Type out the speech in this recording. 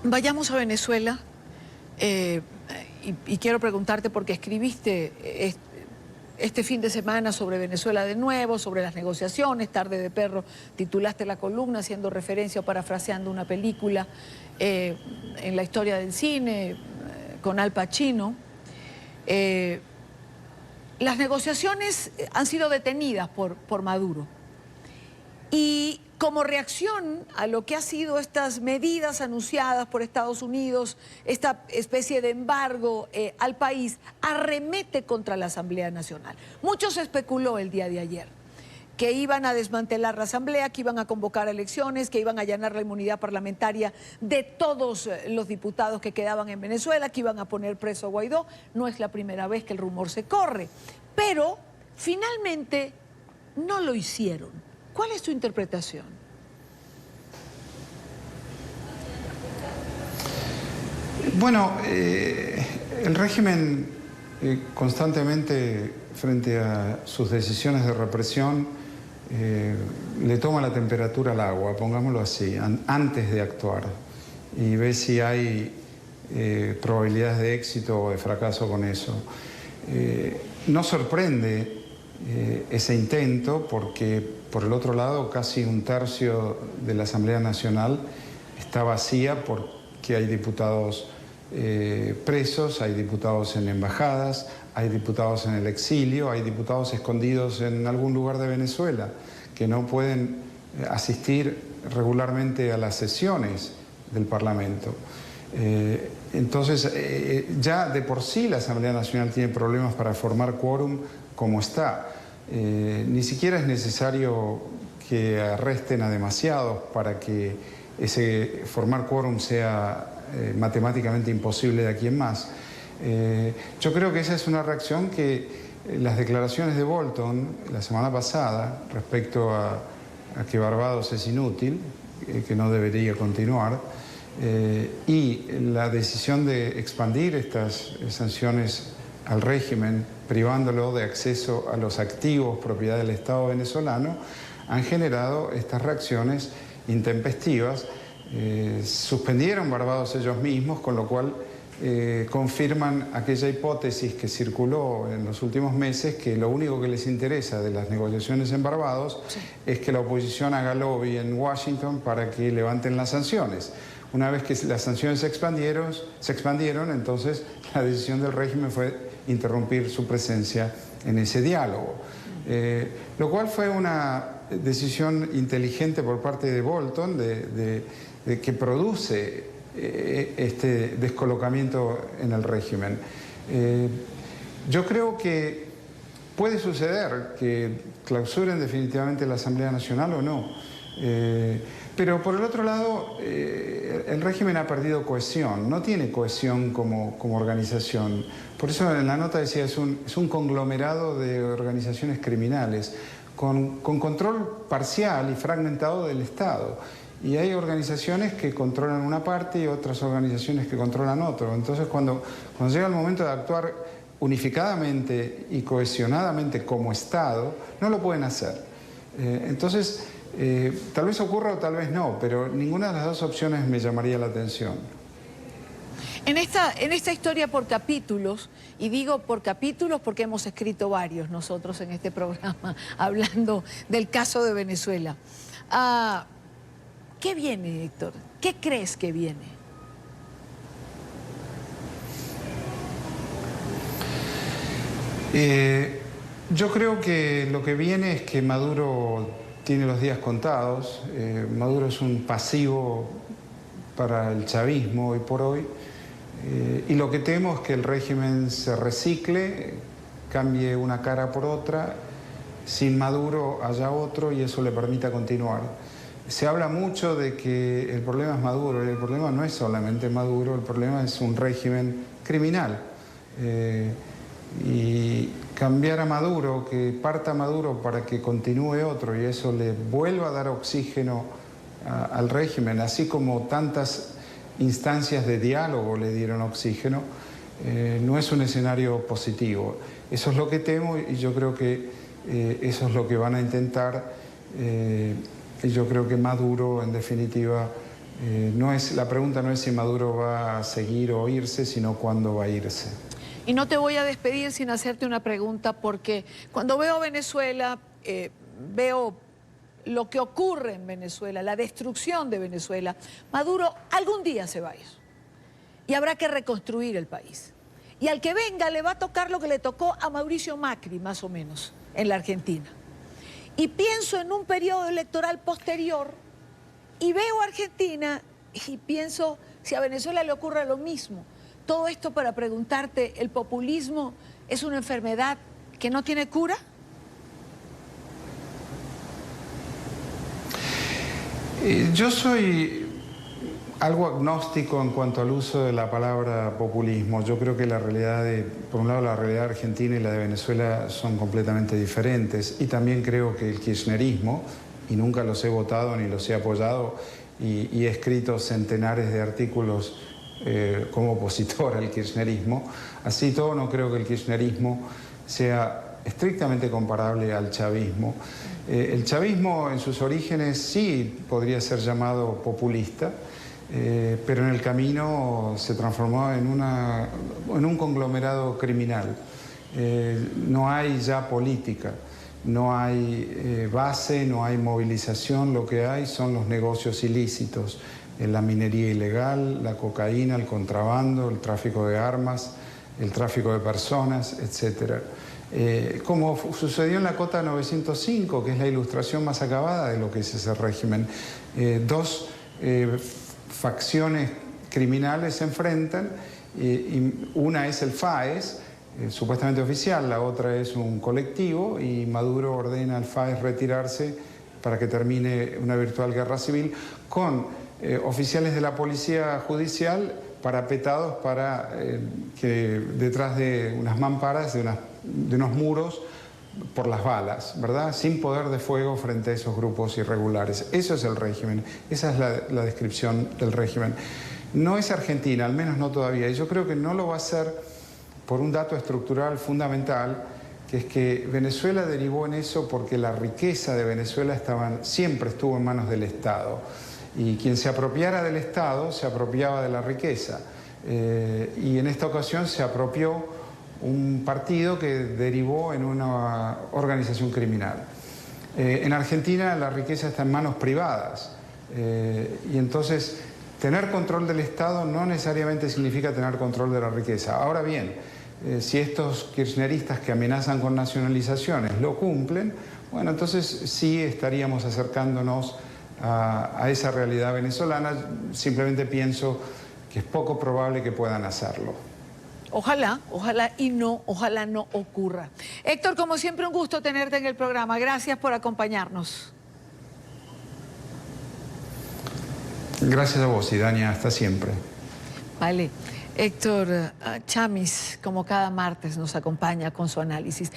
Vayamos a Venezuela y quiero preguntarte porque escribiste este fin de semana sobre Venezuela de nuevo, sobre las negociaciones, Tarde de Perro, titulaste la columna haciendo referencia o parafraseando una película en la historia del cine con Al Pacino. Las negociaciones han sido detenidas por Maduro. Y como reacción a lo que han sido estas medidas anunciadas por Estados Unidos, esta especie de embargo al país, arremete contra la Asamblea Nacional. Mucho se especuló el día de ayer que iban a desmantelar la Asamblea, que iban a convocar elecciones, que iban a allanar la inmunidad parlamentaria de todos los diputados que quedaban en Venezuela, que iban a poner preso a Guaidó. No es la primera vez que el rumor se corre, pero finalmente no lo hicieron. ¿Cuál es tu interpretación? Bueno, el régimen constantemente, frente a sus decisiones de represión, le toma la temperatura al agua, pongámoslo así, antes de actuar, y ve si hay probabilidades de éxito o de fracaso con eso. No sorprende ese intento porque, por el otro lado, casi un tercio de la Asamblea Nacional está vacía porque hay diputados presos, hay diputados en embajadas, hay diputados en el exilio, hay diputados escondidos en algún lugar de Venezuela que no pueden asistir regularmente a las sesiones del Parlamento. Entonces, ya de por sí la Asamblea Nacional tiene problemas para formar quórum como está. Ni siquiera es necesario que arresten a demasiados para que formar quórum sea matemáticamente imposible de aquí en más. Yo creo que esa es una reacción que las declaraciones de Bolton la semana pasada respecto a que Barbados es inútil, que no debería continuar, y la decisión de expandir estas sanciones al régimen, privándolo de acceso a los activos propiedad del Estado venezolano, han generado estas reacciones intempestivas. Suspendieron Barbados ellos mismos, con lo cual confirman aquella hipótesis que circuló en los últimos meses, que lo único que les interesa de las negociaciones en Barbados es que la oposición haga lobby en Washington para que levanten las sanciones. Una vez que las sanciones se expandieron, entonces la decisión del régimen fue interrumpir su presencia en ese diálogo. Lo cual fue una decisión inteligente por parte de Bolton, que produce este descolocamiento en el régimen. Yo creo que puede suceder que clausuren definitivamente la Asamblea Nacional o no. Pero por el otro lado, el régimen ha perdido cohesión, no tiene cohesión como organización. Por eso en la nota decía, es un conglomerado de organizaciones criminales con control parcial y fragmentado del Estado. Y hay organizaciones que controlan una parte y otras organizaciones que controlan otro. Entonces cuando llega el momento de actuar unificadamente y cohesionadamente como Estado, no lo pueden hacer. Entonces, tal vez ocurra o tal vez no, pero ninguna de las dos opciones me llamaría la atención. En esta historia por capítulos, y digo por capítulos porque hemos escrito varios nosotros en este programa, hablando del caso de Venezuela. ¿Qué viene, Héctor? ¿Qué crees que viene? Yo creo que lo que viene es que Maduro tiene los días contados. Maduro es un pasivo para el chavismo hoy por hoy. Y lo que temo es que el régimen se recicle, cambie una cara por otra, sin Maduro haya otro y eso le permita continuar. Se habla mucho de que el problema es Maduro, y el problema no es solamente Maduro, el problema es un régimen criminal. Y cambiar a Maduro, que parta Maduro para que continúe otro y eso le vuelva a dar oxígeno al régimen, así como tantas instancias de diálogo le dieron oxígeno, no es un escenario positivo. Eso es lo que temo y yo creo que eso es lo que van a intentar. Y yo creo que Maduro, en definitiva, La pregunta no es si Maduro va a seguir o irse, sino cuándo va a irse. Y no te voy a despedir sin hacerte una pregunta, porque cuando veo Venezuela, veo lo que ocurre en Venezuela, la destrucción de Venezuela. Maduro algún día se va a ir y habrá que reconstruir el país. Y al que venga le va a tocar lo que le tocó a Mauricio Macri, más o menos, en la Argentina. Y pienso en un periodo electoral posterior y veo a Argentina y pienso si a Venezuela le ocurre lo mismo. Todo esto para preguntarte, ¿el populismo es una enfermedad que no tiene cura? Yo soy algo agnóstico en cuanto al uso de la palabra populismo. Yo creo que la realidad por un lado, la realidad argentina y la de Venezuela son completamente diferentes. Y también creo que el kirchnerismo, y nunca los he votado ni los he apoyado, y he escrito centenares de artículos como opositor al kirchnerismo. Así todo, no creo que el kirchnerismo sea estrictamente comparable al chavismo. El chavismo en sus orígenes sí podría ser llamado populista, pero en el camino se transformó en un conglomerado criminal. No hay ya política, no hay base, no hay movilización, lo que hay son los negocios ilícitos, la minería ilegal, la cocaína, el contrabando, el tráfico de armas, el tráfico de personas, etc. Como sucedió en la Cota 905, que es la ilustración más acabada de lo que es ese régimen. Dos facciones criminales se enfrentan, y una es el FAES, supuestamente oficial, la otra es un colectivo, y Maduro ordena al FAES retirarse para que termine una virtual guerra civil con oficiales de la policía judicial parapetados detrás de unas mamparas, de unos muros, por las balas, ¿verdad? Sin poder de fuego frente a esos grupos irregulares. Eso es el régimen, esa es la descripción del régimen. No es Argentina, al menos no todavía, y yo creo que no lo va a ser por un dato estructural fundamental, que es que Venezuela derivó en eso porque la riqueza de Venezuela siempre estuvo en manos del Estado. Y quien se apropiara del Estado se apropiaba de la riqueza. Y en esta ocasión se apropió un partido que derivó en una organización criminal. En Argentina la riqueza está en manos privadas. Y entonces tener control del Estado no necesariamente significa tener control de la riqueza. Ahora bien, si estos kirchneristas que amenazan con nacionalizaciones lo cumplen, bueno, entonces sí estaríamos acercándonos a esa realidad venezolana. Simplemente pienso que es poco probable que puedan hacerlo. Ojalá no ocurra. Héctor, como siempre, un gusto tenerte en el programa. Gracias por acompañarnos. Gracias a vos, Idania, hasta siempre. Vale. Héctor Chamiz, como cada martes, nos acompaña con su análisis.